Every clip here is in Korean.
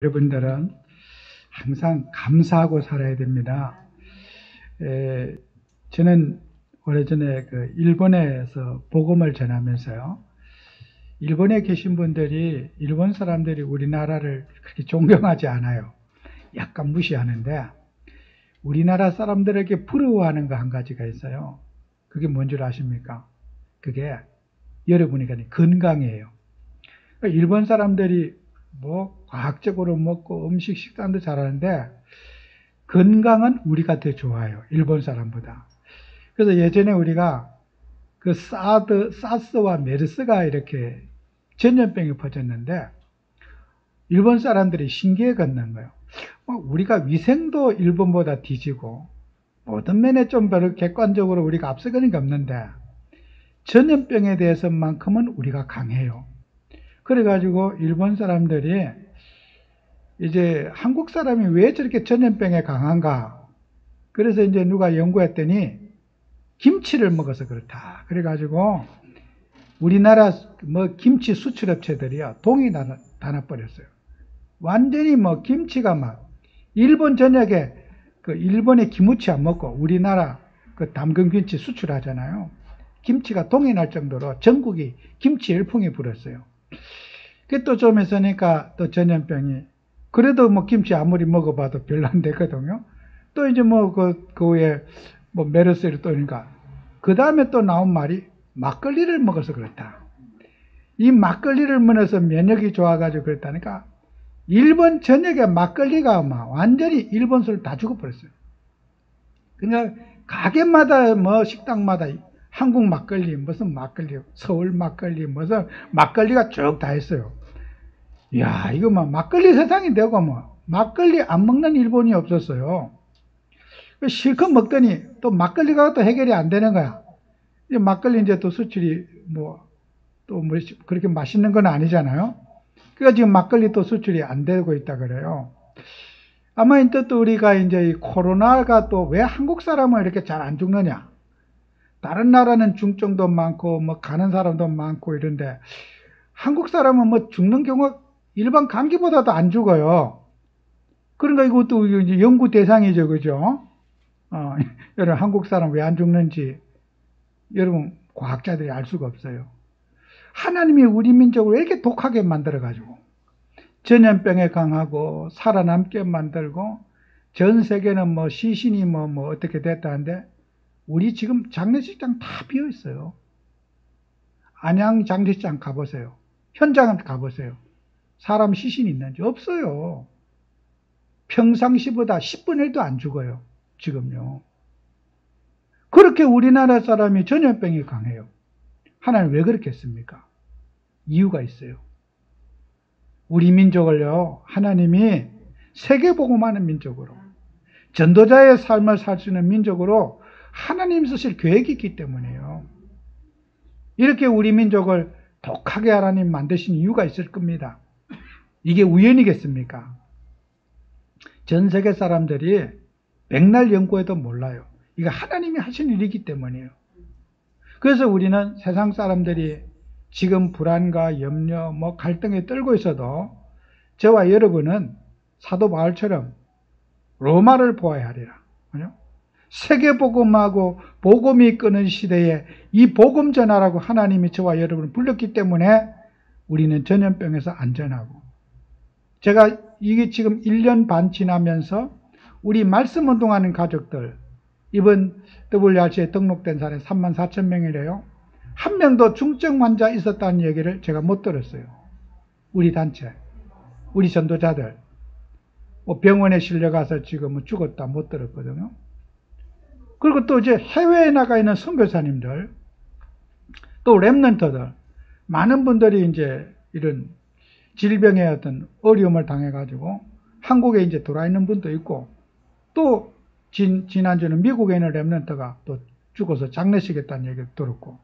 여러분들은 항상 감사하고 살아야 됩니다. 저는 오래전에 일본에서 복음을 전하면서요. 일본에 계신 분들이, 일본 사람들이 우리나라를 그렇게 존경하지 않아요. 약간 무시하는데, 우리나라 사람들에게 부러워하는 거 한 가지가 있어요. 그게 뭔 줄 아십니까? 그게 여러분이 건강이에요. 일본 사람들이 과학적으로 먹고 음식 식단도 잘하는데 건강은 우리가 더 좋아요. 일본 사람보다. 그래서 예전에 우리가 사스와 메르스가 이렇게 전염병이 퍼졌는데 일본 사람들이 신기해 걷는 거예요. 우리가 위생도 일본보다 뒤지고 모든 면에 좀 별로 객관적으로 우리가 앞서가는 게 없는데 전염병에 대해서만큼은 우리가 강해요. 그래가지고 일본 사람들이 이제 한국 사람이 왜 저렇게 전염병에 강한가? 그래서 이제 누가 연구했더니 김치를 먹어서 그렇다. 그래가지고 우리나라 김치 수출업체들이요 동이 다 나버렸어요. 완전히 김치가 일본 전역에 일본의 기무치 안 먹고 우리나라 담근 김치 수출하잖아요. 김치가 동이 날 정도로 전국이 김치 열풍이 불었어요. 그 또 좀 있으니까 또 전염병이 그래도 김치 아무리 먹어봐도 별로 안 되거든요. 또 이제 그 후에 메르스를 또니까 그 다음에 또 나온 말이 막걸리를 먹어서 그렇다. 이 막걸리를 먹어서 면역이 좋아가지고 그렇다니까 일본 전역에 막걸리가 완전히 일본 술 다 죽어버렸어요. 그러니까 가게마다 식당마다 한국 막걸리, 무슨 막걸리, 서울 막걸리, 무슨 막걸리가 쭉 다 있어요. 이야, 이거 막걸리 세상이 되고 막걸리 안 먹는 일본이 없었어요. 실컷 먹더니 또 막걸리가 또 해결이 안 되는 거야. 막걸리 이제 또 수출이 그렇게 맛있는 건 아니잖아요. 그러니까 지금 막걸리 또 수출이 안 되고 있다 그래요. 아마 이제 또 우리가 이제 이 코로나가 또 왜 한국 사람은 이렇게 잘 안 죽느냐. 다른 나라는 중증도 많고 가는 사람도 많고 이런데 한국 사람은 죽는 경우가 일반 감기보다도 안 죽어요. 그러니까 이것도 이제 연구 대상이죠, 그죠? 여러분 한국 사람 왜 안 죽는지 여러분 과학자들이 알 수가 없어요. 하나님이 우리 민족을 왜 이렇게 독하게 만들어가지고 전염병에 강하고 살아남게 만들고 전 세계는 시신이 어떻게 됐다는데 우리 지금 장례식장 다 비어 있어요. 안양 장례식장 가보세요. 현장을 가보세요. 사람 시신이 있는지 없어요. 평상시보다 10분의 1도 안 죽어요. 지금요. 그렇게 우리나라 사람이 전염병이 강해요. 하나님 왜 그렇게 했습니까? 이유가 있어요. 우리 민족을요, 하나님이 세계복음하는 민족으로, 전도자의 삶을 살 수 있는 민족으로 하나님 쓰실 계획이 있기 때문이에요. 이렇게 우리 민족을 독하게 하나님 만드신 이유가 있을 겁니다. 이게 우연이겠습니까? 전 세계 사람들이 백날 연구해도 몰라요. 이거 하나님이 하신 일이기 때문이에요. 그래서 우리는 세상 사람들이 지금 불안과 염려, 갈등에 떨고 있어도 저와 여러분은 사도 바울처럼 로마를 보아야 하리라. 세계복음하고 복음이 끄는 시대에 이 복음 전하라고 하나님이 저와 여러분을 불렀기 때문에 우리는 전염병에서 안전하고 제가 이게 지금 1년 반 지나면서 우리 말씀 운동하는 가족들 이번 WRC에 등록된 사람이 34,000명이래요. 한 명도 중증 환자 있었다는 얘기를 제가 못 들었어요. 우리 단체, 우리 전도자들 병원에 실려가서 지금 죽었다 못 들었거든요. 그리고 또 이제 해외에 나가 있는 선교사님들, 또 렘넌트들, 많은 분들이 이제 이런 질병의 어떤 어려움을 당해가지고 한국에 이제 돌아 있는 분도 있고, 또 지난주는 미국에 있는 렘넌트가 또 죽어서 장례식 했다는 얘기를 들었고.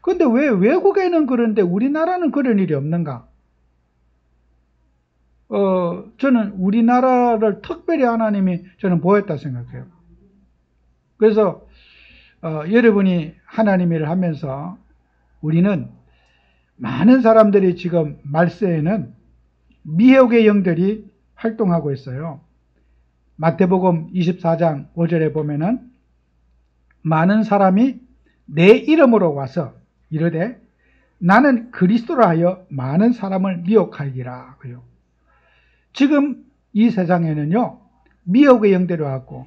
근데 왜 외국에는 그런데 우리나라는 그런 일이 없는가? 저는 우리나라를 특별히 하나님이 저는 보였다 생각해요. 그래서 여러분이 하나님 일을 하면서 우리는 많은 사람들이 지금 말세에는 미혹의 영들이 활동하고 있어요. 마태복음 24장 5절에 보면은 많은 사람이 내 이름으로 와서 이르되 나는 그리스도라 하여 많은 사람을 미혹하리라. 지금 이 세상에는요, 미혹의 영들이 왔고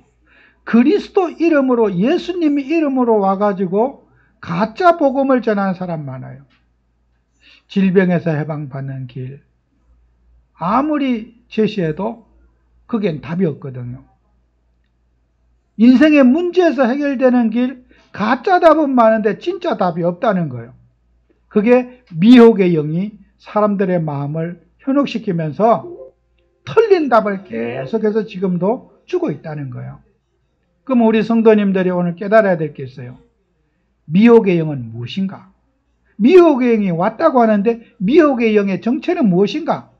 그리스도 이름으로, 예수님 이름으로 와가지고 가짜 복음을 전하는 사람 많아요. 질병에서 해방받는 길, 아무리 제시해도 그겐 답이 없거든요. 인생의 문제에서 해결되는 길, 가짜 답은 많은데 진짜 답이 없다는 거예요. 그게 미혹의 영이 사람들의 마음을 현혹시키면서 틀린 답을 계속해서 지금도 주고 있다는 거예요. 그럼 우리 성도님들이 오늘 깨달아야 될 게 있어요. 미혹의 영은 무엇인가? 미혹의 영이 왔다고 하는데 미혹의 영의 정체는 무엇인가?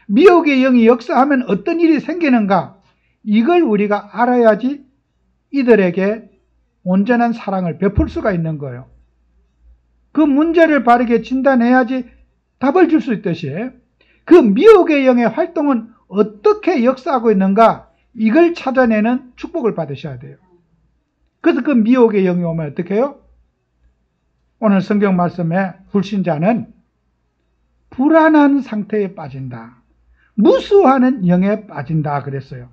미혹의 영이 역사하면 어떤 일이 생기는가? 이걸 우리가 알아야지 이들에게 온전한 사랑을 베풀 수가 있는 거예요. 그 문제를 바르게 진단해야지 답을 줄 수 있듯이 그 미혹의 영의 활동은 어떻게 역사하고 있는가? 이걸 찾아내는 축복을 받으셔야 돼요. 그래서 그 미혹의 영이 오면 어떻게 해요? 오늘 성경 말씀에 불신자는 불안한 상태에 빠진다. 무수하는 영에 빠진다 그랬어요.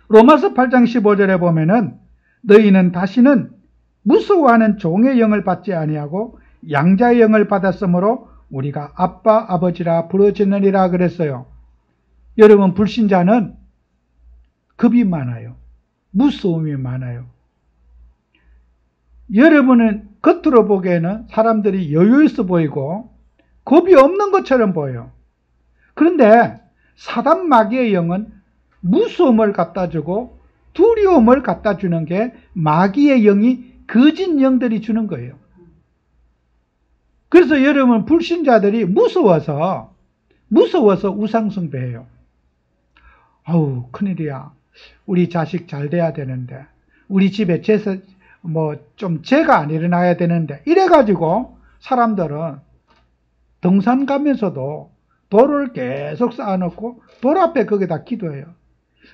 로마서 8장 15절에 보면은 너희는 다시는 무서워하는 종의 영을 받지 아니하고 양자의 영을 받았으므로 우리가 아빠 아버지라 부르짖느니라 그랬어요. 여러분, 불신자는 겁이 많아요. 무서움이 많아요. 여러분은 겉으로 보기에는 사람들이 여유 있어 보이고 겁이 없는 것처럼 보여요. 그런데 사단 마귀의 영은 무서움을 갖다 주고 두려움을 갖다 주는 게 마귀의 영이 거짓 영들이 주는 거예요. 그래서 여러분, 불신자들이 무서워서 우상숭배해요. 아우, 큰일이야. 우리 자식 잘 돼야 되는데, 우리 집에 좀 죄가 안 일어나야 되는데, 이래가지고 사람들은 등산 가면서도 돌을 계속 쌓아놓고 돌 앞에 거기다 기도해요.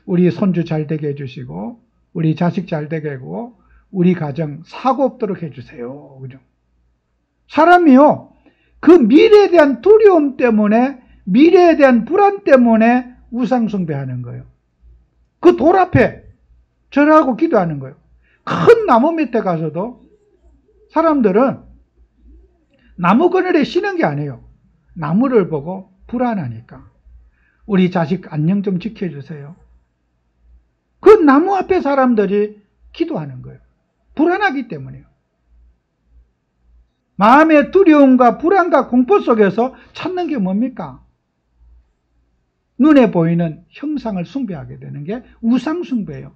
우리 손주 잘 되게 해주시고, 우리 자식 잘 되게 하고, 우리 가정 사고 없도록 해주세요. 그죠? 사람이요, 그 미래에 대한 두려움 때문에, 미래에 대한 불안 때문에 우상숭배하는 거예요. 그 돌 앞에 절하고 기도하는 거예요. 큰 나무 밑에 가서도 사람들은 나무 그늘에 쉬는 게 아니에요. 나무를 보고 불안하니까 우리 자식 안녕 좀 지켜주세요. 그 나무 앞에 사람들이 기도하는 거예요. 불안하기 때문이에요. 마음의 두려움과 불안과 공포 속에서 찾는 게 뭡니까? 눈에 보이는 형상을 숭배하게 되는 게 우상숭배예요.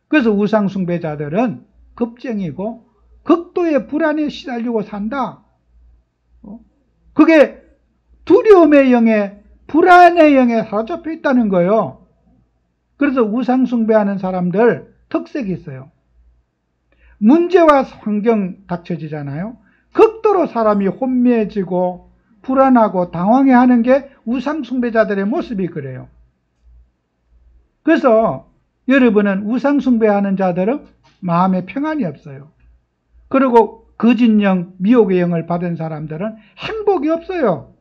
그래서 우상숭배자들은 겁쟁이고 극도의 불안에 시달리고 산다. 그게 두려움의 영에, 불안의 영에 사로잡혀 있다는 거예요. 그래서 우상숭배하는 사람들 특색이 있어요. 문제와 환경 닥쳐지잖아요. 극도로 사람이 혼미해지고 불안하고 당황해하는 게 우상숭배자들의 모습이 그래요. 그래서 여러분은 우상숭배하는 자들은 마음에 평안이 없어요. 그리고 거짓영, 미혹의 영을 받은 사람들은 행복이 없어요.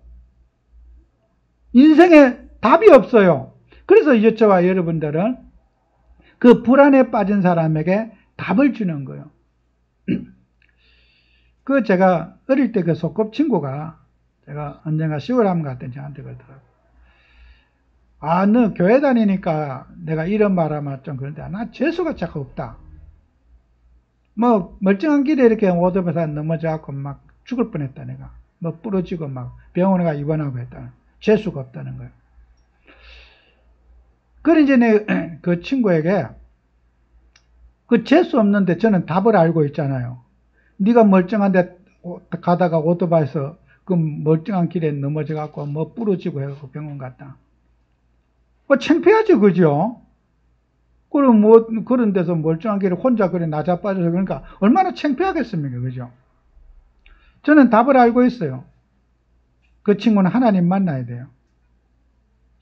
인생에 답이 없어요. 그래서 저와 여러분들은 그 불안에 빠진 사람에게 답을 주는 거예요. 제가 어릴 때 그 소꿉친구가 제가 언젠가 시골 한번 갔더니 저한테 그러더라고요. 아, 너 교회 다니니까 내가 이런 말 하면 좀 그런데 나 재수가 자꾸 없다. 멀쩡한 길에 이렇게 오토바이에서 넘어져갖고 막 죽을 뻔했다 내가. 부러지고 막 병원에 가 입원하고 했다. 재수가 없다는 거예요. 그래 이제 그 친구에게 그 재수 없는데 저는 답을 알고 있잖아요. 네가 멀쩡한데 가다가 오토바이에서 그 멀쩡한 길에 넘어져갖고 부러지고 해갖고 병원 갔다. 창피하지, 그죠? 그럼 그런 데서 멀쩡한 길에 혼자 그래 나자빠져서 그러니까 얼마나 창피하겠습니까, 그죠? 저는 답을 알고 있어요. 그 친구는 하나님 만나야 돼요.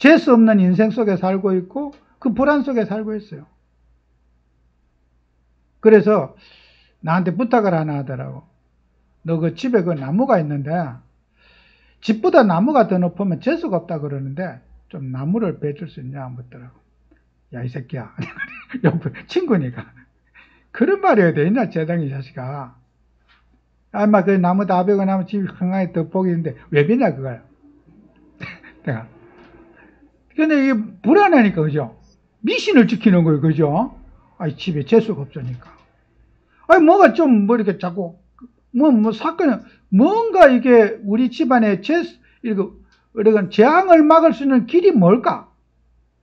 재수 없는 인생 속에 살고 있고 그 불안 속에 살고 있어요. 그래서 나한테 부탁을 하나 하더라고. 너 그 집에 그 나무가 있는데 집보다 나무가 더 높으면 재수가 없다 그러는데 좀 나무를 베줄 수 있냐 묻더라고. 야, 이 새끼야. 옆에 친구니까. 그런 말이 어디 있냐, 재당이 자식아. 아마 그 나무 다 베고 나면 집 한강에 더 복이 있는데 왜 베냐, 그걸. 내가. 근데 이게 불안하니까, 그죠? 미신을 지키는 거예요, 그죠? 아이, 집에 재수가 없으니까. 아니, 뭐가 좀, 뭐 이렇게 자꾸, 사건은, 뭔가 이게 우리 집안에 이런 재앙을 막을 수 있는 길이 뭘까?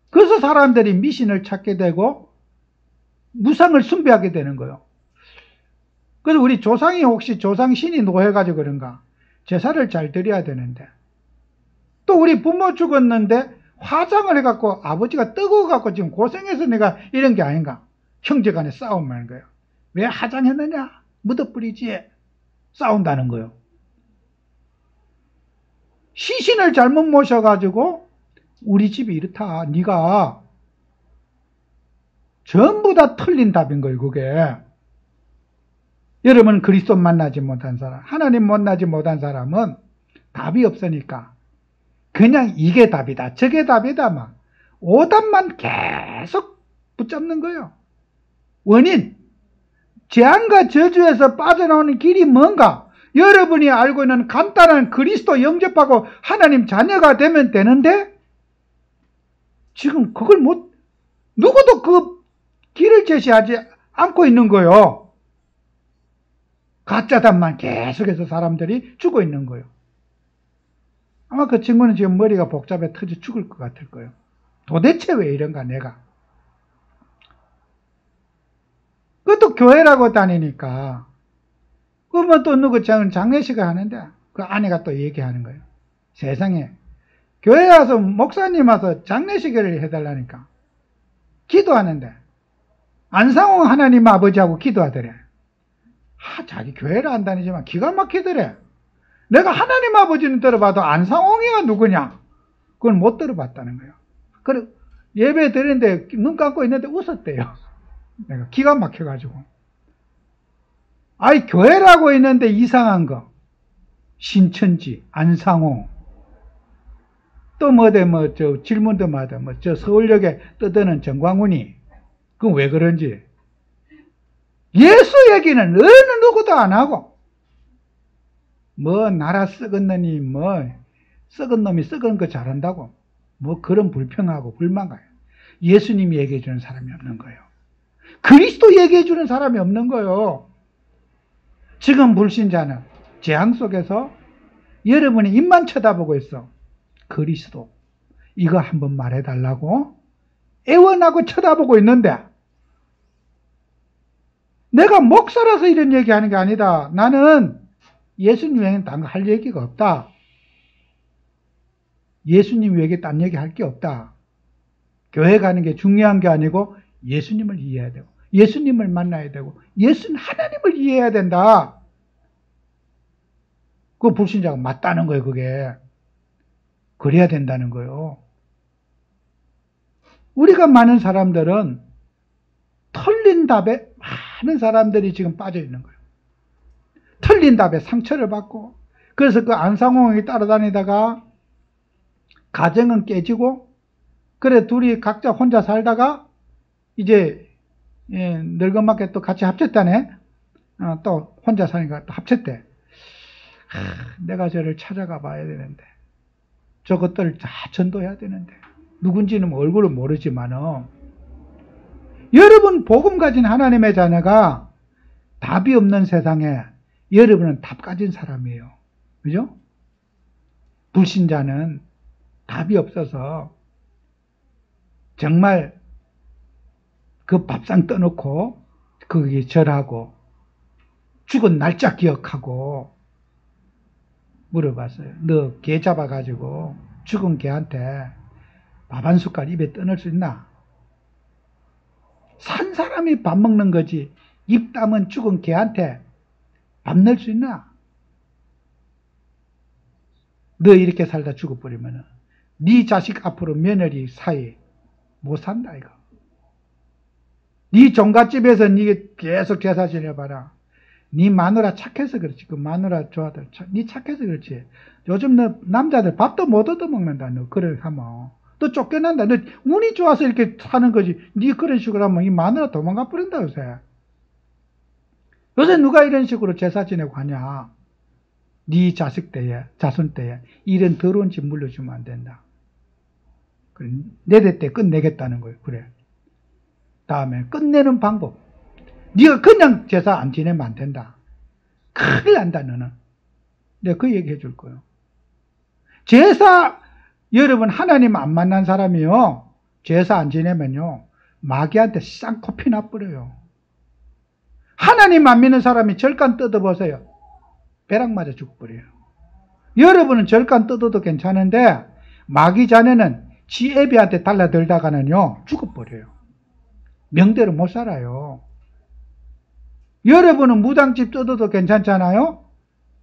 그래서 사람들이 미신을 찾게 되고, 무상을 숭배하게 되는 거예요. 그래서 우리 조상이 혹시 조상신이 노해가지고 그런가? 제사를 잘 드려야 되는데. 또 우리 부모 죽었는데, 화장을 해갖고 아버지가 뜨거워갖고 지금 고생해서 내가 이런 게 아닌가? 형제 간에 싸움하는 거예요. 왜 화장했느냐? 묻어버리지. 싸운다는 거예요. 시신을 잘못 모셔가지고 우리 집이 이렇다. 네가 전부 다 틀린 답인 거예요. 그게. 여러분 그리스도 만나지 못한 사람, 하나님 만나지 못한 사람은 답이 없으니까 그냥 이게 답이다, 저게 답이다 막 오답만 계속 붙잡는 거예요. 원인, 재앙과 저주에서 빠져나오는 길이 뭔가? 여러분이 알고 있는 간단한 그리스도 영접하고 하나님 자녀가 되면 되는데 지금 그걸 누구도 그 길을 제시하지 않고 있는 거예요. 가짜 답만 계속해서 사람들이 주고 있는 거예요. 아마 그 친구는 지금 머리가 복잡해 터져 죽을 것 같을 거예요. 도대체 왜 이런가 내가. 그것도 교회라고 다니니까 그러면 또 누구 장례식을 하는데 그 아내가 또 얘기하는 거예요. 세상에 교회 와서 목사님 와서 장례식을 해달라니까 기도하는데 안상홍 하나님 아버지하고 기도하더래. 자기 교회를 안 다니지만 기가 막히더래. 내가 하나님 아버지는 들어봐도 안상홍이가 누구냐? 그걸 못 들어봤다는 거예요. 그래 예배 드리는데 눈 감고 있는데 웃었대요. 내가 기가 막혀가지고. 아이 교회라고 있는데 이상한 거. 신천지, 안상홍. 또 질문도 마다 저 서울역에 떠드는 정광훈이. 그건 왜 그런지. 예수 얘기는 어느 누구도 안 하고. 나라 썩은 놈이 썩은 놈이 썩은 거 잘한다고. 그런 불평하고 불만가요. 예수님이 얘기해 주는 사람이 없는 거예요. 그리스도 얘기해 주는 사람이 없는 거예요. 지금 불신자는 재앙 속에서 여러분이 입만 쳐다보고 있어. 그리스도 이거 한번 말해달라고 애원하고 쳐다보고 있는데 내가 목사라서 이런 얘기하는 게 아니다. 나는 예수님 외에는 딴 거 할 얘기가 없다. 예수님 외에 딴 얘기 할 게 없다. 교회 가는 게 중요한 게 아니고 예수님을 이해해야 되고 예수님을 만나야 되고 하나님을 이해해야 된다. 그 불신자가 맞다는 거예요. 그게. 그래야 된다는 거예요. 우리가 많은 사람들은 틀린 답에 많은 사람들이 지금 빠져 있는 거예요. 틀린 답에 상처를 받고 그래서 그 안상홍이 따라다니다가 가정은 깨지고 그래 둘이 각자 혼자 살다가 이제 늙은맞게 또 같이 합쳤다네. 또 혼자 사니까 또 합쳤대. 내가 저를 찾아가 봐야 되는데 저것들을 다 전도해야 되는데 누군지는 얼굴은 모르지만은 여러분 복음 가진 하나님의 자녀가 답이 없는 세상에 여러분은 답 가진 사람이에요. 그죠? 불신자는 답이 없어서 정말 그 밥상 떠놓고 거기에 절하고 죽은 날짜 기억하고 물어봤어요. 너 개 잡아가지고 죽은 개한테 밥 한 숟갈 입에 떠넣을 수 있나? 산 사람이 밥 먹는 거지 입 담은 죽은 개한테 밥 넣을 수 있나? 너 이렇게 살다 죽어버리면 네 자식 앞으로 며느리 사이 못 산다 이거. 네 종갓집에서 네가 계속 제사 지내봐라. 네 마누라 착해서 그렇지. 그 마누라 좋아들. 네 착해서 그렇지. 요즘 너 남자들 밥도 못 얻어먹는다. 너 그래 하면. 또 쫓겨난다. 너 운이 좋아서 이렇게 사는 거지. 네 그런 식으로 하면 이 마누라 도망가 버린다 요새. 요새 누가 이런 식으로 제사 지내고 하냐. 네 자식 때에 자손 때에 이런 더러운 짓 물려주면 안 된다. 그래, 내대 때 끝내겠다는 거예요. 그래. 다음에 끝내는 방법. 네가 그냥 제사 안 지내면 안 된다. 큰일 난다 너는. 내가 그 얘기 해줄 거예요. 제사 여러분 하나님 안 만난 사람이요. 제사 안 지내면요. 마귀한테 쌍코피 나버려요. 하나님 안 믿는 사람이 절간 뜯어보세요. 벼락 맞아 죽어버려요. 여러분은 절간 뜯어도 괜찮은데 마귀 자네는 지 애비한테 달라들다가는요. 죽어버려요. 명대로 못 살아요. 여러분은 무당집 뜯어도 괜찮잖아요.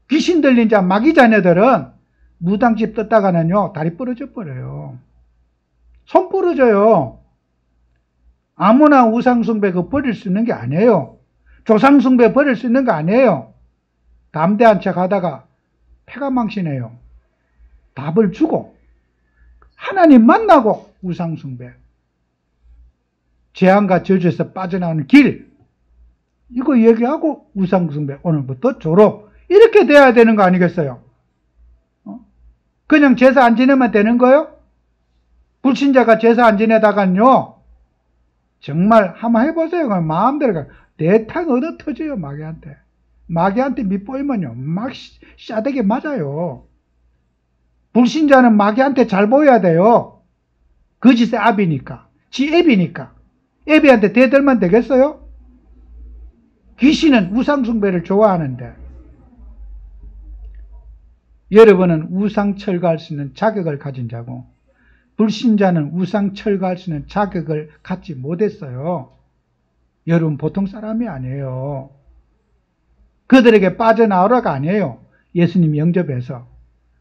귀신 들린 자 마귀 자녀들은 무당집 뜯다가는요. 다리 부러져 버려요. 손 부러져요. 아무나 우상숭배 그 버릴 수 있는 게 아니에요. 조상숭배 버릴 수 있는 거 아니에요. 담대한 척 하다가 패가 망신해요. 답을 주고 하나님 만나고 우상숭배, 재앙과 저주에서 빠져나오는 길, 이거 얘기하고 우상숭배 오늘부터 졸업, 이렇게 돼야 되는 거 아니겠어요? 그냥 제사 안 지내면 되는 거예요? 불신자가 제사 안 지내다간요, 정말 한번 해보세요. 마음대로 대탕 얻어 터져요. 마귀한테. 마귀한테 밑보이면요 막 싸대게 맞아요. 불신자는 마귀한테 잘 보여야 돼요. 거짓의 압이니까, 지 애비니까. 애비한테 대들면 되겠어요? 귀신은 우상숭배를 좋아하는데, 여러분은 우상 철거할 수 있는 자격을 가진 자고 불신자는 우상 철거할 수 있는 자격을 갖지 못했어요. 여러분 보통 사람이 아니에요. 그들에게 빠져나오라가 아니에요. 예수님 영접해서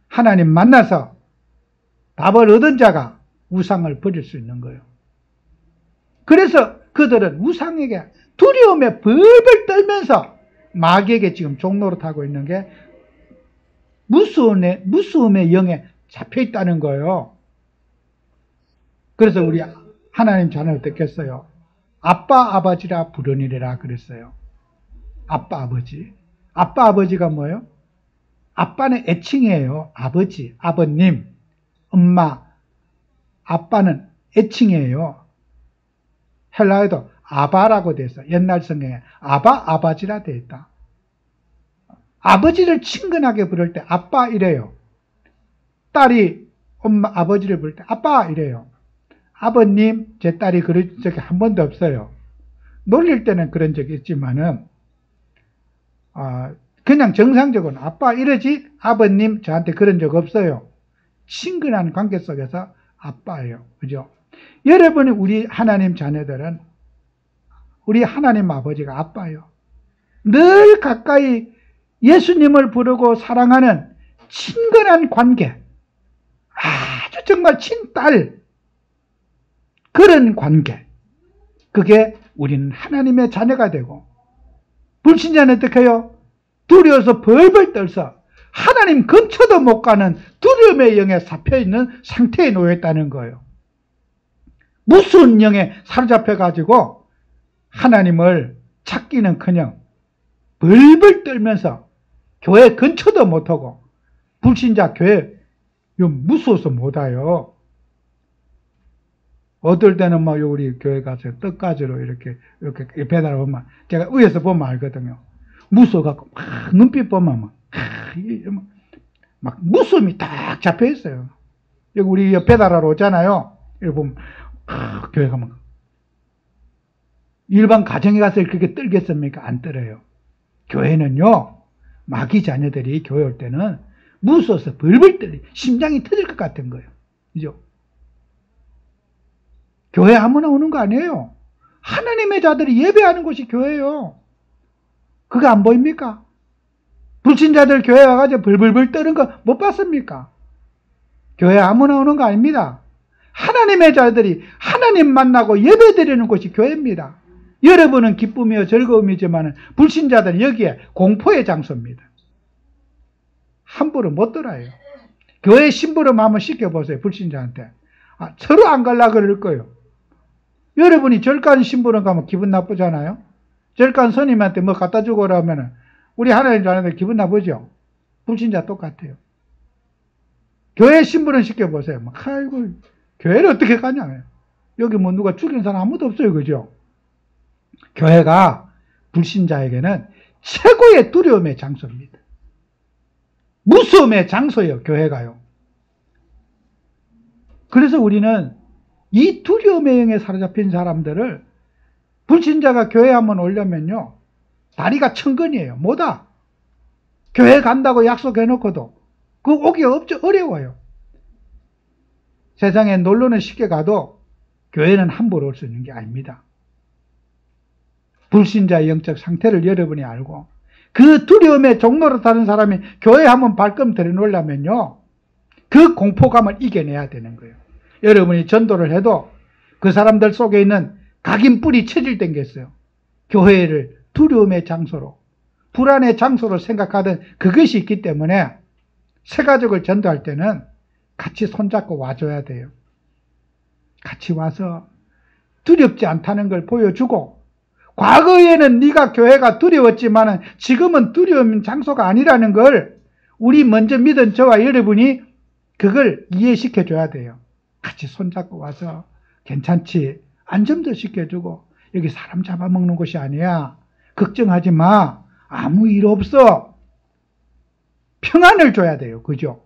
하나님 만나서 답을 얻은 자가 우상을 버릴 수 있는 거예요. 그래서 그들은 우상에게 두려움에 벌벌 떨면서 마귀에게 지금 종노릇하고 있는 게 무서움의 영에 잡혀 있다는 거예요. 그래서 우리 하나님 자녀를 어떻겠어요? 아빠 아버지라 부르니라 그랬어요. 아빠 아버지. 아빠 아버지가 뭐예요? 아빠는 애칭이에요. 아버지, 아버님, 엄마. 아빠는 애칭이에요. 헬라어도 아바라고 돼 있어. 옛날 성경에 아바, 아바지라 돼 있다. 아버지를 친근하게 부를 때 아빠 이래요. 딸이 엄마, 아버지를 부를 때 아빠 이래요. 아버님, 제 딸이 그런 적이 한 번도 없어요. 놀릴 때는 그런 적이 있지만은, 그냥 정상적으로는 아빠 이러지 아버님 저한테 그런 적 없어요. 친근한 관계 속에서 아빠예요. 그죠? 여러분이 우리 하나님 자녀들은 우리 하나님 아버지가 아빠예요. 늘 가까이 예수님을 부르고 사랑하는 친근한 관계, 아주 정말 친딸, 그런 관계, 그게 우리는 하나님의 자녀가 되고, 불신자는 어떻게 해요? 두려워서 벌벌 떨서 하나님 근처도 못 가는 두려움의 영에 잡혀있는 상태에 놓여있다는 거예요. 무서운 영에 사로잡혀가지고 하나님을 찾기는커녕 벌벌 떨면서 교회 근처도 못하고, 불신자 교회 무서워서 못 와요. 어떨 때는 막 우리 교회 가서 떡가지로 이렇게 배달 오면 제가 위에서 보면 알거든요. 무서워갖고 막 눈빛 보면 막 무서움이 딱 잡혀 있어요. 여기 우리 배달하러 오잖아요. 여기 보면 교회 가면 일반 가정에 가서 그렇게 떨겠습니까? 안 떨어요. 교회는요, 마귀 자녀들이 교회 올 때는 무서워서 벌벌 떨리, 심장이 터질 것 같은 거예요. 그죠? 교회 아무나 오는 거 아니에요. 하나님의 자들이 예배하는 곳이 교회예요. 그거 안 보입니까? 불신자들 교회 와가지고 벌벌벌 떠는 거 못 봤습니까? 교회 아무나 오는 거 아닙니다. 하나님의 자들이 하나님 만나고 예배드리는 곳이 교회입니다. 여러분은 기쁨이요 즐거움이지만 불신자들은 여기에 공포의 장소입니다. 함부로 못 들어요. 교회 심부름 한번 시켜보세요. 불신자한테. 서로 안 갈라 그럴 거예요. 여러분이 절간 심부름 가면 기분 나쁘잖아요. 절간 스님한테 뭐 갖다 주고 그러면 우리 하나님 자녀들 기분 나쁘죠. 불신자 똑같아요. 교회 심부름 시켜보세요. 아이고 교회를 어떻게 가냐. 여기 뭐 누가 죽인 사람 아무도 없어요. 그죠? 교회가 불신자에게는 최고의 두려움의 장소입니다. 무서움의 장소예요. 교회가요. 그래서 우리는 이 두려움의 영에 사로잡힌 사람들을 불신자가 교회 한번 오려면요. 다리가 천근이에요. 뭐다? 교회 간다고 약속해놓고도 그 오기 어려워요. 세상에 놀러는 쉽게 가도 교회는 함부로 올 수 있는 게 아닙니다. 불신자의 영적 상태를 여러분이 알고 그 두려움의 종로로 타는 사람이 교회에 한번 발걸음 들여놓으려면요. 그 공포감을 이겨내야 되는 거예요. 여러분이 전도를 해도 그 사람들 속에 있는 각인 뿌리 체질 땡겼어요. 교회를 두려움의 장소로, 불안의 장소로 생각하던 그것이 있기 때문에 새 가족을 전도할 때는 같이 손잡고 와줘야 돼요. 같이 와서 두렵지 않다는 걸 보여주고, 과거에는 네가 교회가 두려웠지만 지금은 두려운 장소가 아니라는 걸 우리 먼저 믿은 저와 여러분이 그걸 이해시켜 줘야 돼요. 같이 손잡고 와서 괜찮지? 안전도 시켜주고, 여기 사람 잡아먹는 곳이 아니야. 걱정하지 마. 아무 일 없어. 평안을 줘야 돼요. 그죠?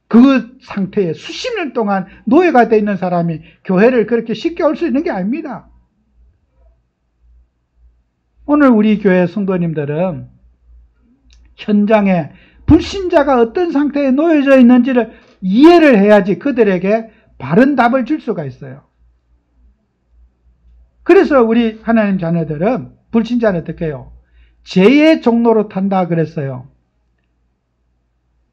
그 상태에 수십 년 동안 노예가 되어 있는 사람이 교회를 그렇게 쉽게 올 수 있는 게 아닙니다. 오늘 우리 교회 성도님들은 현장에 불신자가 어떤 상태에 놓여져 있는지를 이해를 해야지 그들에게 바른 답을 줄 수가 있어요. 그래서 우리 하나님 자녀들은 불신자는 어떻게 해요? 죄의 종로로 탄다 그랬어요.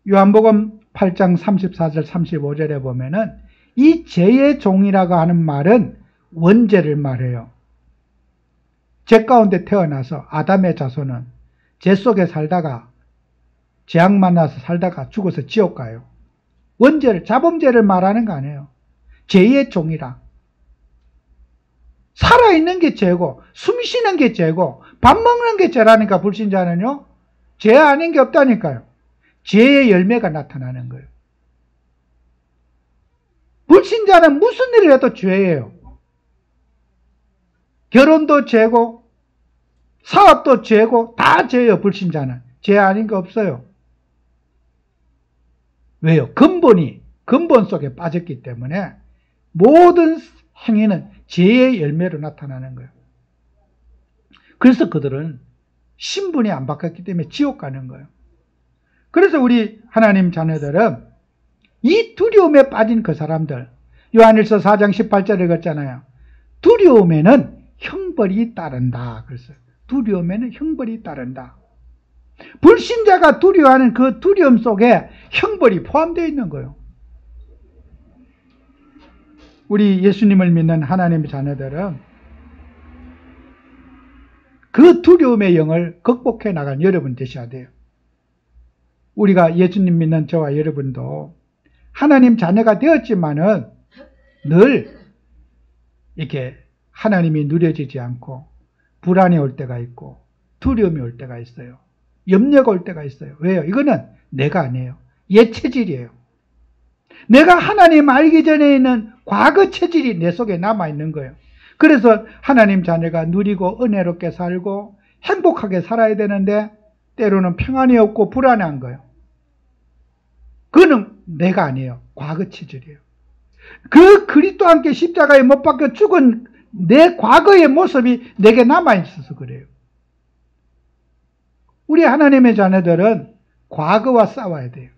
요한복음 8장 34절 35절에 보면은 이 죄의 종이라고 하는 말은 원죄를 말해요. 죄 가운데 태어나서 아담의 자손은 죄 속에 살다가 재앙 만나서 살다가 죽어서 지옥 가요. 원죄를, 자범죄를 말하는 거 아니에요. 죄의 종이라. 살아있는 게 죄고 숨 쉬는 게 죄고 밥 먹는 게 죄라니까 불신자는요. 죄 아닌 게 없다니까요. 죄의 열매가 나타나는 거예요. 불신자는 무슨 일을 해도 죄예요. 결혼도 죄고 사업도 죄고 다 죄예요. 불신자는. 죄 아닌 거 없어요. 왜요? 근본 속에 빠졌기 때문에 모든 행위는 죄의 열매로 나타나는 거예요. 그래서 그들은 신분이 안 바뀌었기 때문에 지옥 가는 거예요. 그래서 우리 하나님 자녀들은 이 두려움에 빠진 그 사람들, 요한일서 4장 18절에 읽었잖아요. 두려움에는 형벌이 따른다. 그래서 두려움에는 형벌이 따른다. 불신자가 두려워하는 그 두려움 속에 형벌이 포함되어 있는 거예요. 우리 예수님을 믿는 하나님의 자녀들은 그 두려움의 영을 극복해 나간 여러분 되셔야 돼요. 우리가 예수님 믿는 저와 여러분도 하나님 자녀가 되었지만은 늘 이렇게 하나님이 누려지지 않고 불안이 올 때가 있고 두려움이 올 때가 있어요. 염려가 올 때가 있어요. 왜요? 이거는 내가 아니에요. 옛 체질이에요. 내가 하나님 알기 전에 있는 과거 체질이 내 속에 남아있는 거예요. 그래서 하나님 자녀가 누리고 은혜롭게 살고 행복하게 살아야 되는데 때로는 평안이 없고 불안한 거예요. 그거는 내가 아니에요. 과거 체질이에요. 그 그리스도와 함께 십자가에 못 박혀 죽은 내 과거의 모습이 내게 남아있어서 그래요. 우리 하나님의 자녀들은 과거와 싸워야 돼요.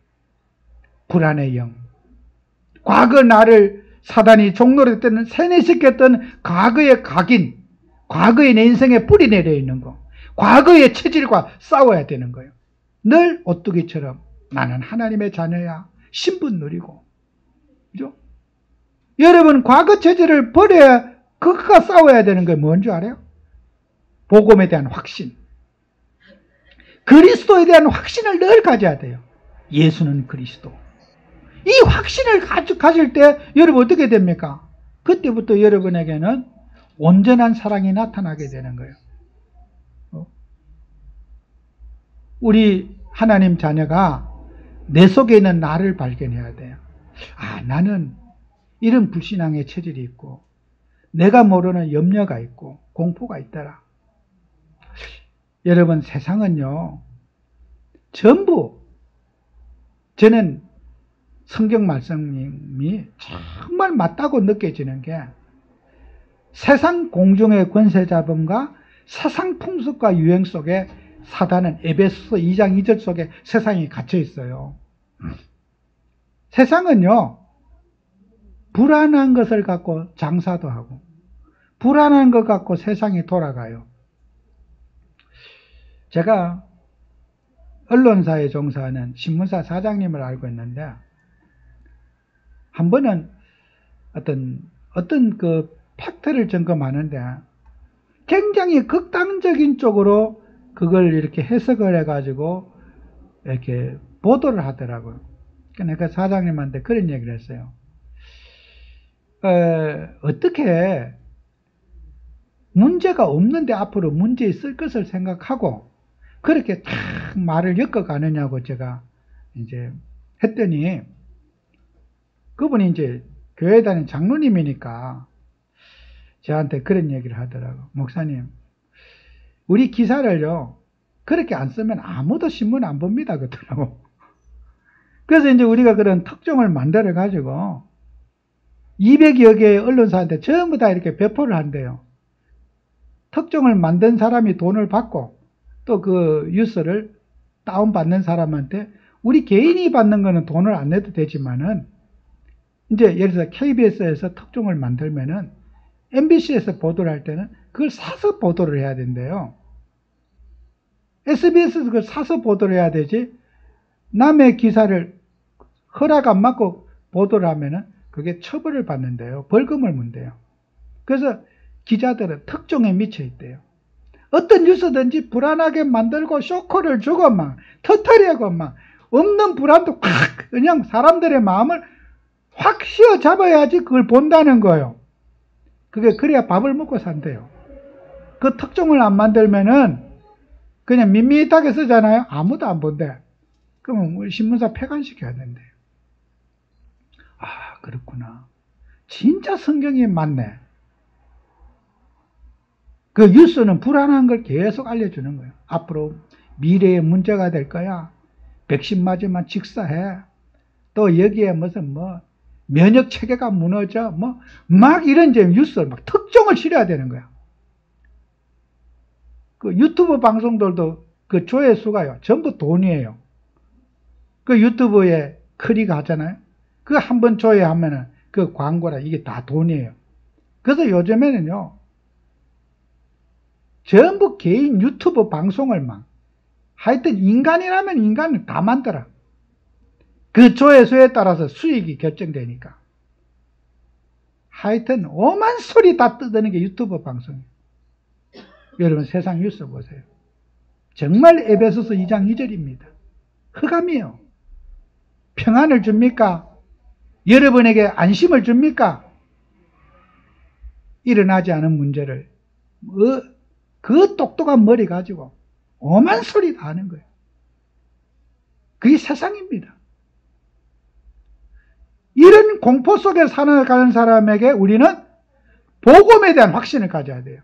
불안의 영. 과거 나를 사단이 종노릇했던 세뇌시켰던 과거의 각인, 과거의 내 인생에 뿌리 내려 있는 거, 과거의 체질과 싸워야 되는 거예요. 늘 오뚜기처럼 나는 하나님의 자녀야. 신분 누리고 여러분 과거 체질을 버려야 그것과 싸워야 되는 게 뭔지 알아요? 복음에 대한 확신. 그리스도에 대한 확신을 늘 가져야 돼요. 예수는 그리스도. 이 확신을 가질 때 여러분 어떻게 됩니까? 그때부터 여러분에게는 온전한 사랑이 나타나게 되는 거예요. 우리 하나님 자녀가 내 속에 있는 나를 발견해야 돼요. 아, 나는 이런 불신앙의 체질이 있고 내가 모르는 염려가 있고 공포가 있더라. 여러분 세상은요, 전부 저는 성경 말씀이 정말 맞다고 느껴지는 게 세상 공중의 권세 잡음과 세상 풍습과 유행 속에 사단은 에베소서 2장 2절 속에 세상이 갇혀 있어요. 세상은요, 불안한 것을 갖고 장사도 하고 불안한 것 갖고 세상이 돌아가요. 제가 언론사에 종사하는 신문사 사장님을 알고 있는데 한 번은 어떤 그 팩트를 점검하는데 굉장히 극단적인 쪽으로 그걸 이렇게 해석을 해가지고 이렇게 보도를 하더라고요. 내가 사장님한테 그런 얘기를 했어요. 어떻게 문제가 없는데 앞으로 문제 있을 것을 생각하고 그렇게 탁 말을 엮어가느냐고 제가 이제 했더니 그분이 이제 교회 다니는 장로님이니까 저한테 그런 얘기를 하더라고. 목사님, 우리 기사를요 그렇게 안 쓰면 아무도 신문 안 봅니다 그러더라고. 그래서 이제 우리가 그런 특종을 만들어 가지고 200여 개의 언론사한테 전부 다 이렇게 배포를 한대요. 특종을 만든 사람이 돈을 받고 또 그 뉴스를 다운받는 사람한테 우리 개인이 받는 거는 돈을 안 내도 되지만은 이제 예를 들어서 KBS에서 특종을 만들면은 MBC에서 보도를 할 때는 그걸 사서 보도를 해야 된대요. SBS에서 그걸 사서 보도를 해야 되지 남의 기사를 허락 안 받고 보도를 하면은 그게 처벌을 받는데요. 벌금을 문대요. 그래서 기자들은 특종에 미쳐 있대요. 어떤 뉴스든지 불안하게 만들고 쇼크를 주고 막 터뜨리고 막 없는 불안도 확 그냥 사람들의 마음을 확 휘어잡아야지 그걸 본다는 거예요. 그게 그래야 밥을 먹고 산대요. 그 특종을 안 만들면은 그냥 밋밋하게 쓰잖아요. 아무도 안 본대. 그러면 우리 신문사 폐간시켜야 된대요. 아, 그렇구나. 진짜 성경이 맞네. 그 뉴스는 불안한 걸 계속 알려주는 거예요. 앞으로 미래에 문제가 될 거야. 백신 맞으면 직사해. 또 여기에 무슨 면역 체계가 무너져. 막 이런 이제 뉴스를 막 특종을 실어야 되는 거야. 그 유튜브 방송들도 그 조회수가요. 전부 돈이에요. 그 유튜브에 클릭 하잖아요. 그 한 번 조회하면은 그 광고라 이게 다 돈이에요. 그래서 요즘에는요. 전부 개인 유튜브 방송을 막 하여튼 인간이라면 인간을 다 만들어. 그 조회수에 따라서 수익이 결정되니까. 하여튼 오만 소리 다 뜯는 게 유튜브 방송이에요. 여러분 세상 뉴스 보세요. 정말 에베소서 2장 2절입니다. 흑암이에요. 평안을 줍니까? 여러분에게 안심을 줍니까? 일어나지 않은 문제를 그 똑똑한 머리 가지고 오만 소리 다 하는 거예요. 그게 세상입니다. 이런 공포 속에 살아가는 사람에게 우리는 복음에 대한 확신을 가져야 돼요.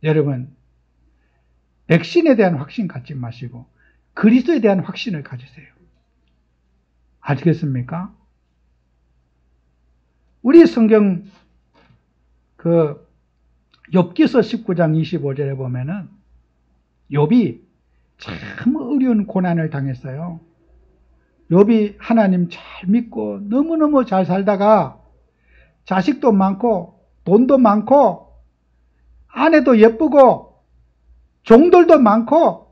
여러분, 백신에 대한 확신 갖지 마시고 그리스도에 대한 확신을 가지세요. 아시겠습니까? 우리 성경 욥기서 19장 25절에 보면은 욥이 참 어려운 고난을 당했어요. 욥이 하나님 잘 믿고 너무너무 잘 살다가 자식도 많고 돈도 많고 아내도 예쁘고 종들도 많고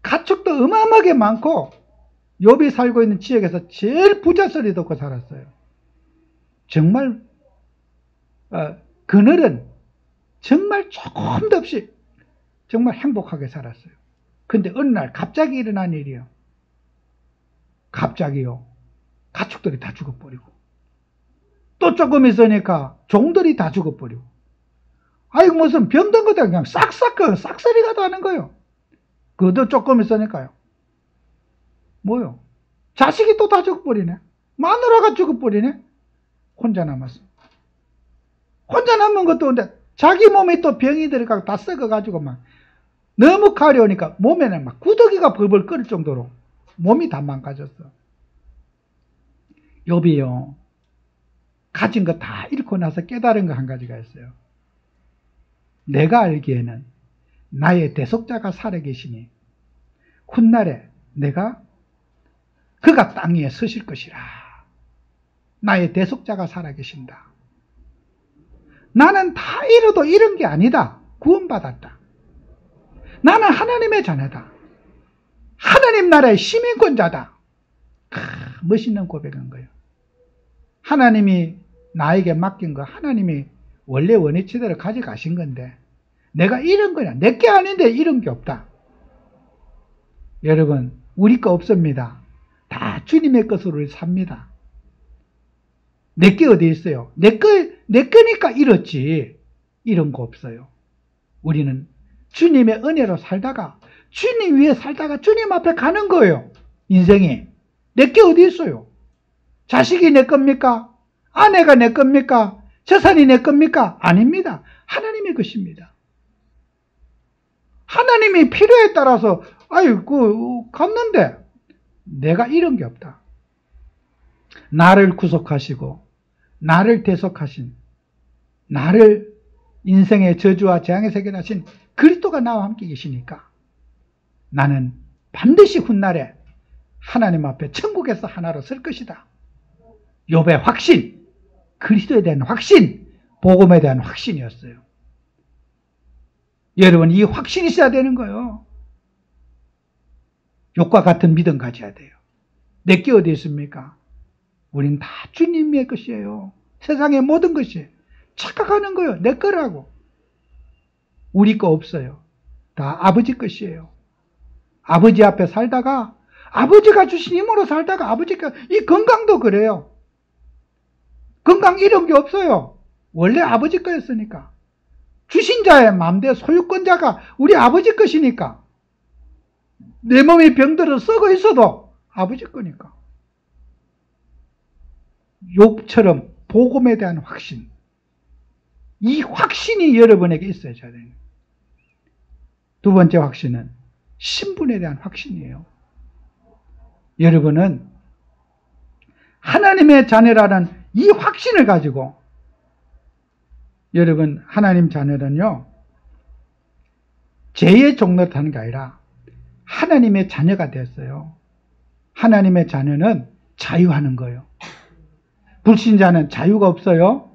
가축도 어마어마하게 많고 욥이 살고 있는 지역에서 제일 부자소리 듣고 살았어요. 정말 그늘은 정말 조금도 없이 정말 행복하게 살았어요. 근데 어느 날 갑자기 일어난 일이요. 갑자기요. 가축들이 다 죽어버리고 또 조금 있으니까 종들이 다 죽어버리고 아이고 무슨 병든 것들 그냥 싹쓸이가 다 하는 거예요. 그것도 조금 있으니까요. 뭐요? 자식이 또 다 죽어버리네. 마누라가 죽어버리네. 혼자 남았어. 혼자 남은 것도 근데 자기 몸에 또 병이 들어가고 다 썩어가지고 막 너무 가려우니까 몸에는 막 구더기가 벌벌 끓을 정도로 몸이 다 망가졌어. 욥이요. 가진 거 다 잃고 나서 깨달은 거 한 가지가 있어요. 내가 알기에는 나의 대속자가 살아계시니 훗날에 그가 땅 위에 서실 것이라. 나의 대속자가 살아계신다. 나는 다 잃어도 잃은 게 아니다. 구원받았다. 나는 하나님의 자녀다. 하나님 나라의 시민권자다. 멋있는 고백한 거예요. 하나님이 나에게 맡긴 거 하나님이 원래 원위치대로 가져가신 건데 내가 잃은 거냐. 내 게 아닌데 잃은 게 없다. 여러분 우리 거 없습니다. 다 주님의 것으로 삽니다. 내 게 어디 있어요? 내 거니까 잃었지. 잃은 거 없어요. 우리는 주님의 은혜로 살다가 주님 위에 살다가 주님 앞에 가는 거예요. 인생이. 내 게 어디 있어요? 자식이 내 겁니까? 아내가 내 겁니까? 재산이 내 겁니까? 아닙니다. 하나님의 것입니다. 하나님이 필요에 따라서 갔는데 내가 잃은 게 없다. 나를 구속하시고 나를 대속하신 나를 인생의 저주와 재앙의 세계에 하신 그리스도가 나와 함께 계시니까 나는 반드시 훗날에 하나님 앞에 천국에서 하나로 설 것이다. 욥의 확신, 그리스도에 대한 확신, 복음에 대한 확신이었어요. 여러분 이 확신이 있어야 되는 거예요. 욥과 같은 믿음 가져야 돼요. 내게 어디 있습니까? 우린 다 주님의 것이에요. 세상의 모든 것이 착각하는 거예요. 내 거라고. 우리 거 없어요. 다 아버지 것이에요. 아버지 앞에 살다가 아버지가 주신 힘으로 살다가 아버지가 이 건강도 그래요. 건강 이런 게 없어요. 원래 아버지 거였으니까. 주신 자의 마음대로 소유권자가 우리 아버지 것이니까. 내 몸이 병들어 썩어 있어도 아버지 거니까. 욥처럼 복음에 대한 확신. 이 확신이 여러분에게 있어야 돼요. 두 번째 확신은 신분에 대한 확신이에요. 여러분은 하나님의 자녀라는 이 확신을 가지고 여러분 하나님 자녀는요. 죄의 종로를 타는 게 아니라 하나님의 자녀가 됐어요. 하나님의 자녀는 자유하는 거예요. 불신자는 자유가 없어요.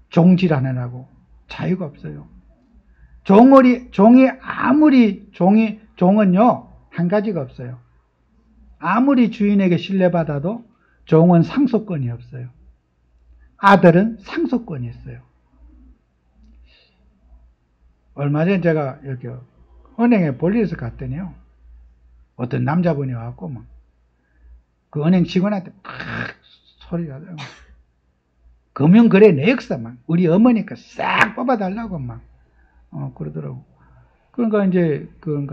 종질 하느라고 자유가 없어요. 종은요 한 가지가 없어요. 아무리 주인에게 신뢰받아도 종은 상속권이 없어요. 아들은 상속권이 있어요. 얼마 전에 제가 여기 은행에 볼일에서 갔더니요. 어떤 남자분이 와갖고 막 그 은행 직원한테 막 소리가 나요. 금융거래 내역서 막 우리 어머니가 싹 뽑아달라고 막 그러더라고. 그러니까 이제 그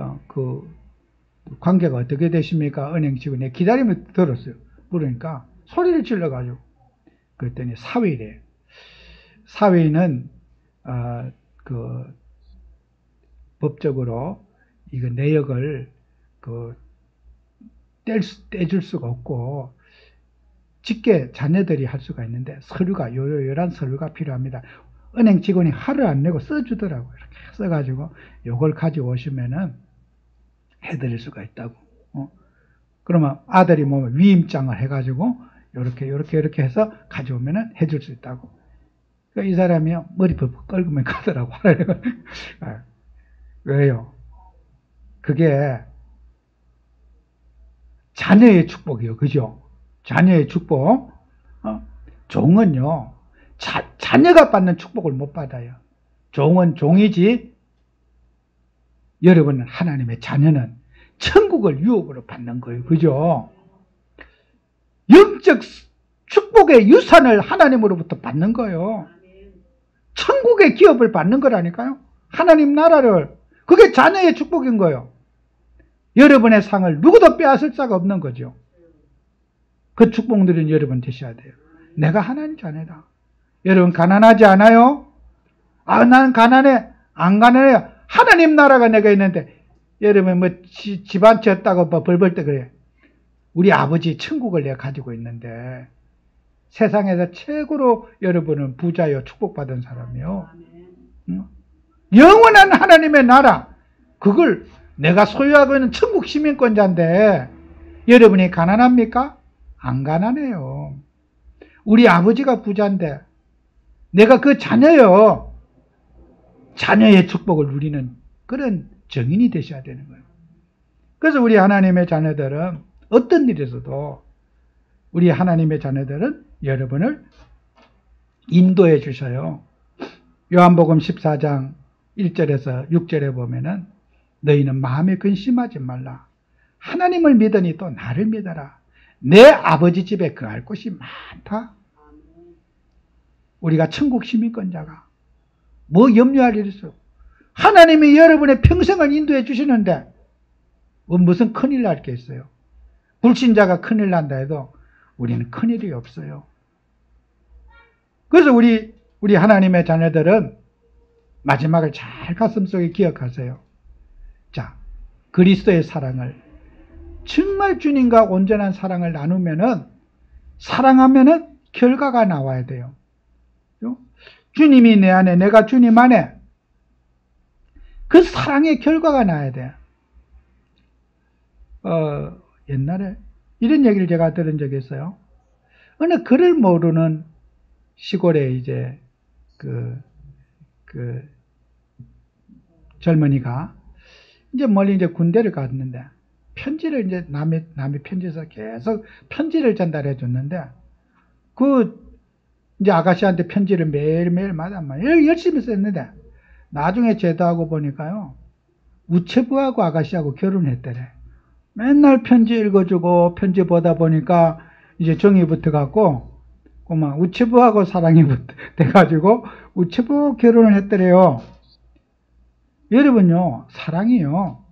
관계가 어떻게 되십니까? 은행 직원이 기다리면 들었어요. 그러니까 소리를 질러가지고 그랬더니 사위래. 사위는 법적으로 이거 내역을 떼줄 수가 없고 직계 자녀들이 할 수가 있는데 서류가 요런 서류가 필요합니다. 은행 직원이 화를 안 내고 써주더라고요. 이렇게 써가지고 요걸 가져오시면은 해드릴 수가 있다고. 그러면 아들이 위임장을 해가지고 요렇게 해서 가져오면은 해줄 수 있다고. 그러니까 이 사람이요 머리 벅벅 긁으면 가더라고. 화를 내고. 왜요? 그게 자녀의 축복이요. 그죠? 자녀의 축복. 종은요, 자녀가 받는 축복을 못 받아요. 종은 종이지, 여러분은 하나님의 자녀는 천국을 유업으로 받는 거예요. 그죠? 영적 축복의 유산을 하나님으로부터 받는 거예요. 천국의 기업을 받는 거라니까요. 하나님 나라를. 그게 자녀의 축복인 거예요. 여러분의 상을 누구도 빼앗을 자가 없는 거죠. 그 축복 누리는 여러분 되셔야 돼요. 내가 하나님 자녀다. 여러분 가난하지 않아요? 아, 난 가난해. 안 가난해요. 하나님 나라가 내가 있는데, 여러분 뭐 집안 지었다고 뭐 벌벌 때 그래. 우리 아버지 천국을 내가 가지고 있는데, 세상에서 최고로 여러분은 부자요, 축복받은 사람이요. 영원한 하나님의 나라, 그걸 내가 소유하고 있는 천국 시민권자인데, 여러분이 가난합니까? 안 가난해요. 우리 아버지가 부자인데, 내가 그 자녀요. 자녀의 축복을 누리는 그런 정인이 되셔야 되는 거예요. 그래서 우리 하나님의 자녀들은 어떤 일에서도, 우리 하나님의 자녀들은 여러분을 인도해 주셔요. 요한복음 14장 1절에서 6절에 보면은 너희는 마음에 근심하지 말라. 하나님을 믿으니 또 나를 믿어라. 내 아버지 집에 거할 곳이 많다. 우리가 천국 시민권자가 뭐 염려할 일이 있어요. 하나님이 여러분의 평생을 인도해 주시는데 무슨 큰일 날 게 있어요. 불신자가 큰일 난다 해도 우리는 큰일이 없어요. 그래서 우리 하나님의 자녀들은 마지막을 잘 가슴속에 기억하세요. 자, 그리스도의 사랑을, 정말 주님과 온전한 사랑을 나누면은, 사랑하면은 결과가 나와야 돼요. 주님이 내 안에, 내가 주님 안에, 그 사랑의 결과가 나야 돼. 옛날에 이런 얘기를 제가 들은 적이 있어요. 어느 글을 모르는 시골에 이제 젊은이가 이제 멀리 이제 군대를 갔는데, 편지를 이제 남의 편지에서 계속 편지를 전달해 줬는데, 이제 아가씨한테 편지를 매일마다 열심히 썼는데, 나중에 제도하고 보니까요, 우체부하고 아가씨하고 결혼했더래. 맨날 편지 읽어주고, 편지 보다 보니까 이제 정이 붙어갖고, 그만 우체부하고 사랑이 돼가지고, 우체부 결혼을 했더래요. 여러분요, 사랑이요,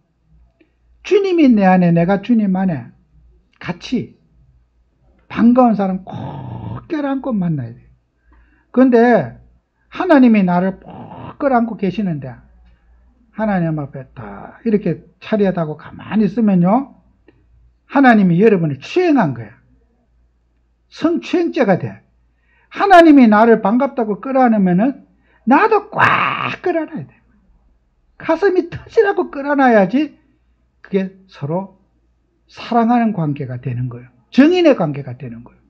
주님이 내 안에, 내가 주님 안에 같이 반가운 사람 꼭 껴안고 만나야 돼요. 그런데 하나님이 나를 꼭 껴안고 계시는데, 하나님 앞에 딱 이렇게 차렷하고 가만히 있으면요, 하나님이 여러분을 추행한 거야. 성추행죄가 돼. 하나님이 나를 반갑다고 끌어안으면은 나도 꽉 끌어안아야 돼. 가슴이 터지라고 끌어안아야지 그게 서로 사랑하는 관계가 되는 거예요. 정인의 관계가 되는 거예요.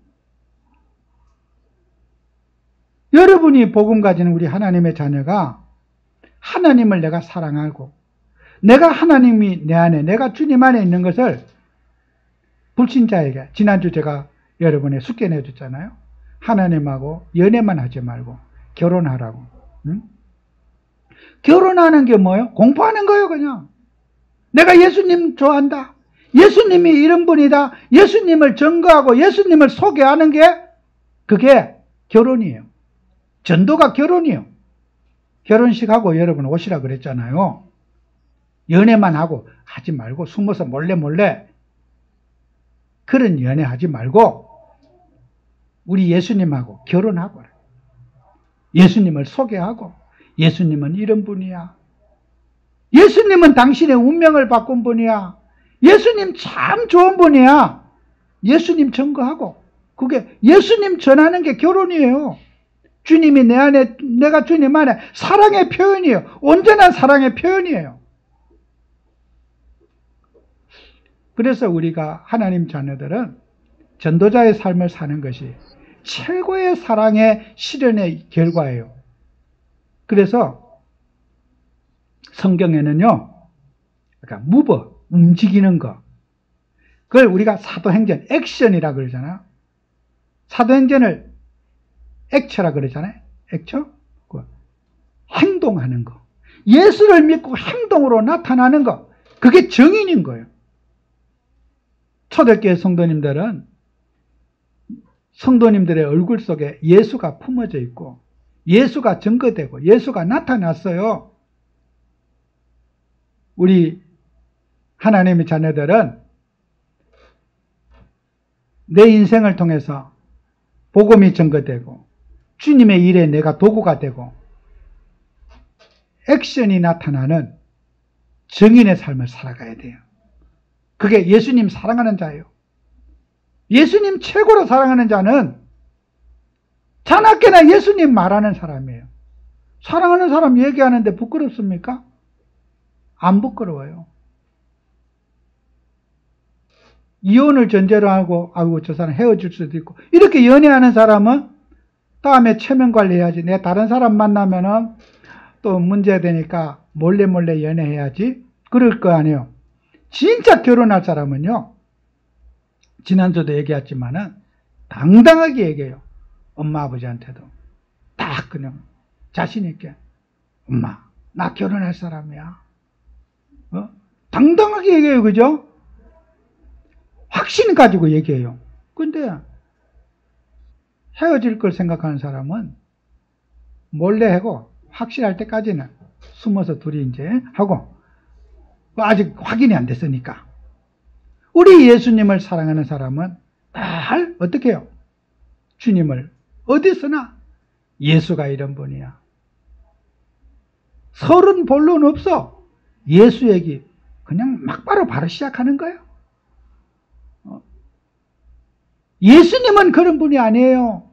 여러분이 복음 가지는 우리 하나님의 자녀가 하나님을 내가 사랑하고, 내가 하나님이 내 안에, 내가 주님 안에 있는 것을 불신자에게, 지난주 제가 여러분의 숙제 내줬잖아요. 하나님하고 연애만 하지 말고 결혼하라고. 응? 결혼하는 게 뭐예요? 공부하는 거예요. 그냥 내가 예수님 좋아한다, 예수님이 이런 분이다, 예수님을 증거하고 예수님을 소개하는 게, 그게 결혼이에요. 전도가 결혼이에요. 결혼식하고 여러분 오시라 그랬잖아요. 연애만 하고 하지 말고, 숨어서 몰래 그런 연애 하지 말고 우리 예수님하고 결혼하고, 예수님을 소개하고, 예수님은 이런 분이야, 예수님은 당신의 운명을 바꾼 분이야, 예수님 참 좋은 분이야, 예수님 증거하고, 그게 예수님 전하는 게 결혼이에요. 주님이 내 안에, 내가 주님 안에, 사랑의 표현이에요. 온전한 사랑의 표현이에요. 그래서 우리가 하나님 자녀들은 전도자의 삶을 사는 것이 최고의 사랑의 실현의 결과예요. 그래서 성경에는요, 그러니까 무버, 움직이는 거, 그걸 우리가 사도행전, 액션이라고 그러잖아요. 사도행전을 액처라 그러잖아요. 액처? 행동하는 거. 예수를 믿고 행동으로 나타나는 거. 그게 정인인 거예요. 초대교회 성도님들은 성도님들의 얼굴 속에 예수가 품어져 있고 예수가 증거되고 예수가 나타났어요. 우리 하나님의 자녀들은 내 인생을 통해서 복음이 증거되고 주님의 일에 내가 도구가 되고 액션이 나타나는 증인의 삶을 살아가야 돼요. 그게 예수님 사랑하는 자예요. 예수님 최고로 사랑하는 자는 자나깨나 예수님 말하는 사람이에요. 사랑하는 사람 얘기하는데 부끄럽습니까? 안 부끄러워요. 이혼을 전제로 하고 아이고 저 사람 헤어질 수도 있고 이렇게 연애하는 사람은 다음에 체면 관리해야지. 내가 다른 사람 만나면은 또 문제되니까 몰래 연애해야지. 그럴 거 아니에요. 진짜 결혼할 사람은요. 지난주도 얘기했지만은 당당하게 얘기해요. 엄마 아버지한테도 딱 그냥 자신 있게 엄마 나 결혼할 사람이야. 당당하게 얘기해요. 그죠? 확신 가지고 얘기해요. 근데 헤어질 걸 생각하는 사람은 몰래 하고 확실할 때까지는 숨어서 둘이 이제 하고 아직 확인이 안 됐으니까. 우리 예수님을 사랑하는 사람은 늘 어떻게 해요? 주님을 어디서나 예수가 이런 분이야. 설은 본론 없어. 예수 얘기 그냥 막바로 바로 시작하는 거예요. 예수님은 그런 분이 아니에요.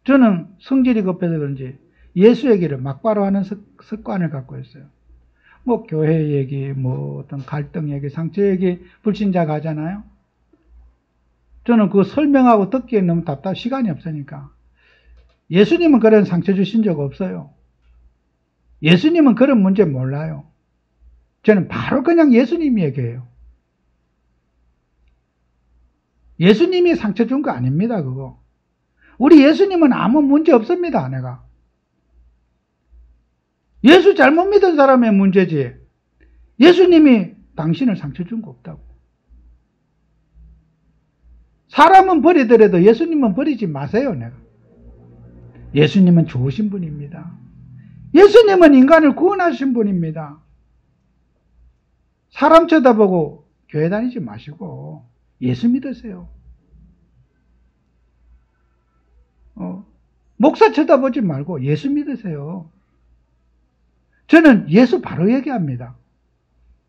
저는 성질이 급해서 그런지 예수 얘기를 막바로 하는 습관을 갖고 있어요. 뭐 교회 얘기, 뭐 어떤 갈등 얘기, 상처 얘기 불신자가 하잖아요. 저는 그거 설명하고 듣기에 너무 시간이 없으니까. 예수님은 그런 상처 주신 적 없어요. 예수님은 그런 문제 몰라요. 저는 바로 그냥 예수님 얘기해요. 예수님이 상처 준 거 아닙니다, 그거. 우리 예수님은 아무 문제 없습니다, 내가. 예수 잘못 믿은 사람의 문제지. 예수님이 당신을 상처 준 거 없다고. 사람은 버리더라도 예수님은 버리지 마세요, 내가. 예수님은 좋으신 분입니다. 예수님은 인간을 구원하신 분입니다. 사람 쳐다보고 교회 다니지 마시고 예수 믿으세요. 목사 쳐다보지 말고 예수 믿으세요. 저는 예수 바로 얘기합니다.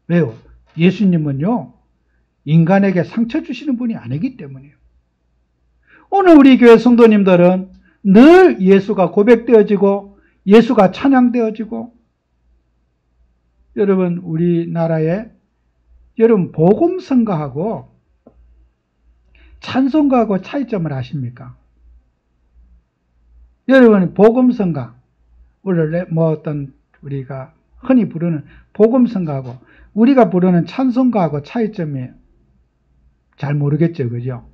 왜요? 예수님은요, 인간에게 상처 주시는 분이 아니기 때문이에요. 오늘 우리 교회 성도님들은 늘 예수가 고백되어지고 예수가 찬양되어지고, 여러분 우리나라에 여러분 복음성가하고 찬송가하고 차이점을 아십니까? 여러분 복음성가, 원래 뭐 어떤 우리가 흔히 부르는 복음성가하고 우리가 부르는 찬송가하고 차이점이 잘 모르겠죠, 그죠?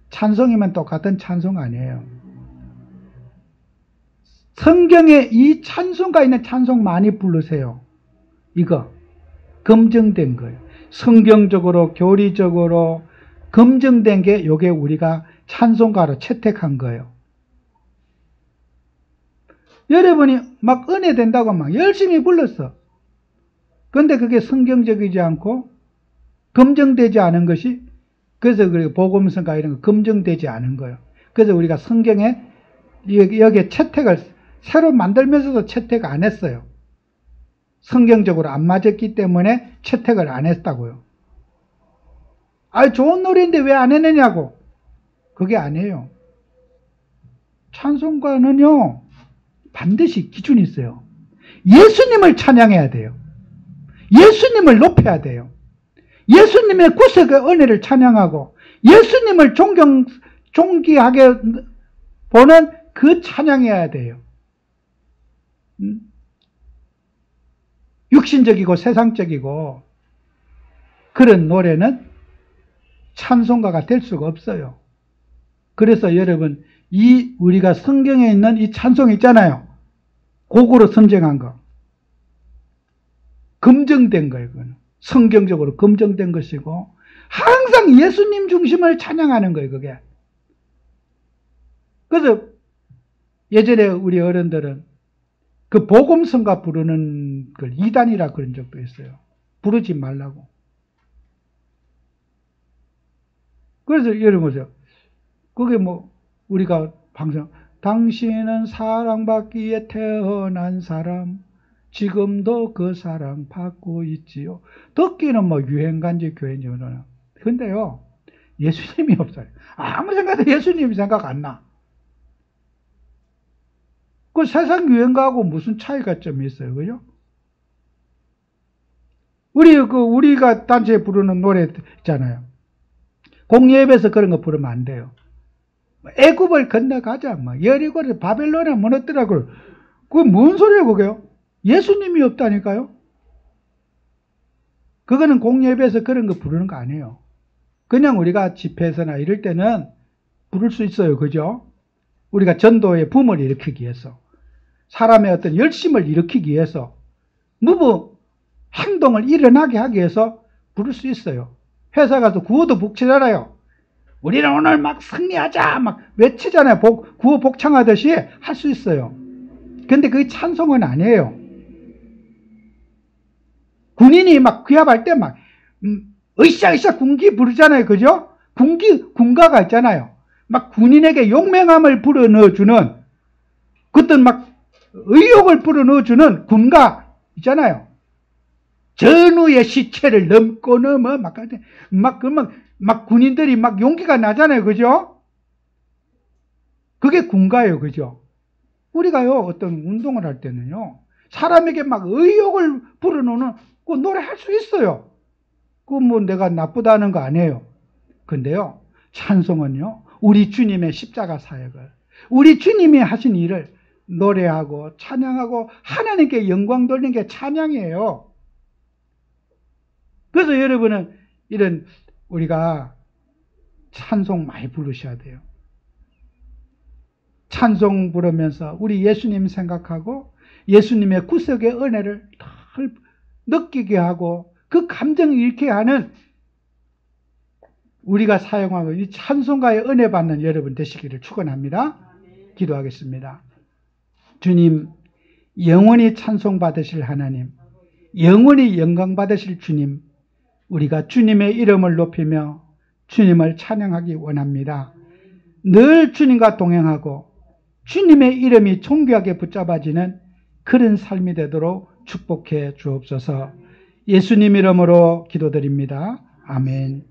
찬송이면 똑같은 찬송 아니에요. 성경에 이 찬송가 있는 찬송 많이 부르세요. 이거 검증된 거예요. 성경적으로 교리적으로 검증된 게 요게 우리가 찬송가로 채택한 거예요. 여러분이 막 은혜 된다고 막 열심히 불렀어. 그런데 그게 성경적이지 않고 검증되지 않은 것이, 그래서 복음성가 이런 거 검증되지 않은 거예요. 그래서 우리가 성경에 여기에 채택을 새로 만들면서도 채택 안 했어요. 성경적으로 안 맞았기 때문에 채택을 안 했다고요. 좋은 노래인데 왜 안 했느냐고. 그게 아니에요. 찬송가는요, 반드시 기준이 있어요. 예수님을 찬양해야 돼요. 예수님을 높여야 돼요. 예수님의 구속의 은혜를 찬양하고 예수님을 존귀하게 보는 그 찬양해야 돼요. 육신적이고 세상적이고 그런 노래는 찬송가가 될 수가 없어요. 그래서 여러분 이 우리가 성경에 있는 이 찬송 있잖아요. 곡으로 선정한 거. 검증된 거예요. 그건. 성경적으로 검증된 것이고 항상 예수님 중심을 찬양하는 거예요. 그게. 그래서 예전에 우리 어른들은 그 복음성가 부르는 걸 이단이라 그런 적도 있어요. 부르지 말라고. 그래서 여러분 보세요. 그게 뭐 우리가 방송 당신은 사랑받기에 태어난 사람 지금도 그 사랑 받고 있지요. 듣기는 뭐 유행간지 교회인지 근데요 예수님이 없어요. 아무 생각도 예수님 생각 안 나. 그 세상 유행가하고 무슨 차이가 좀 있어요. 그죠? 우리가 단체에 부르는 노래 있잖아요. 공예배에서 그런 거 부르면 안 돼요. 애굽을 건너가자, 여리고를 바벨론에 무너뜨리라고. 그게 뭔 소리예요, 그게요? 예수님이 없다니까요? 그거는 공예배에서 그런 거 부르는 거 아니에요. 그냥 우리가 집회에서나 이럴 때는 부를 수 있어요. 그죠? 우리가 전도의 붐을 일으키기 위해서. 사람의 어떤 열심을 일으키기 위해서. 무브 행동을 일어나게 하기 위해서 부를 수 있어요. 회사 가서 구호도 북치잖아요. 우리는 오늘 막 승리하자 막 외치잖아요. 구호 복창하듯이 할 수 있어요. 근데 그게 찬송은 아니에요. 군인이 막 귀합할 때 막 으쌰으쌰 군기 부르잖아요. 그죠? 군가가 있잖아요. 막 군인에게 용맹함을 불어넣어주는 그땐 막 의욕을 불어넣어주는 군가 있잖아요. 전우의 시체를 넘고 넘어 막 군인들이 막 용기가 나잖아요. 그죠? 그게 군가예요. 그죠? 우리가요, 어떤 운동을 할 때는요, 사람에게 막 의욕을 불어넣는 그 노래 할 수 있어요. 그거 뭐 내가 나쁘다는 거 아니에요. 근데요, 찬송은요, 우리 주님의 십자가 사역을, 우리 주님이 하신 일을 노래하고 찬양하고 하나님께 영광 돌리는 게 찬양이에요. 그래서 여러분은 이런 우리가 찬송 많이 부르셔야 돼요. 찬송 부르면서 우리 예수님 생각하고 예수님의 구속의 은혜를 늘 느끼게 하고 그 감정을 잃게 하는 우리가 사용하고 이 찬송가의 은혜 받는 여러분 되시기를 축원합니다. 기도하겠습니다. 주님, 영원히 찬송 받으실 하나님, 영원히 영광 받으실 주님, 우리가 주님의 이름을 높이며 주님을 찬양하기 원합니다. 늘 주님과 동행하고 주님의 이름이 존귀하게 붙잡아지는 그런 삶이 되도록 축복해 주옵소서. 예수님 이름으로 기도드립니다. 아멘.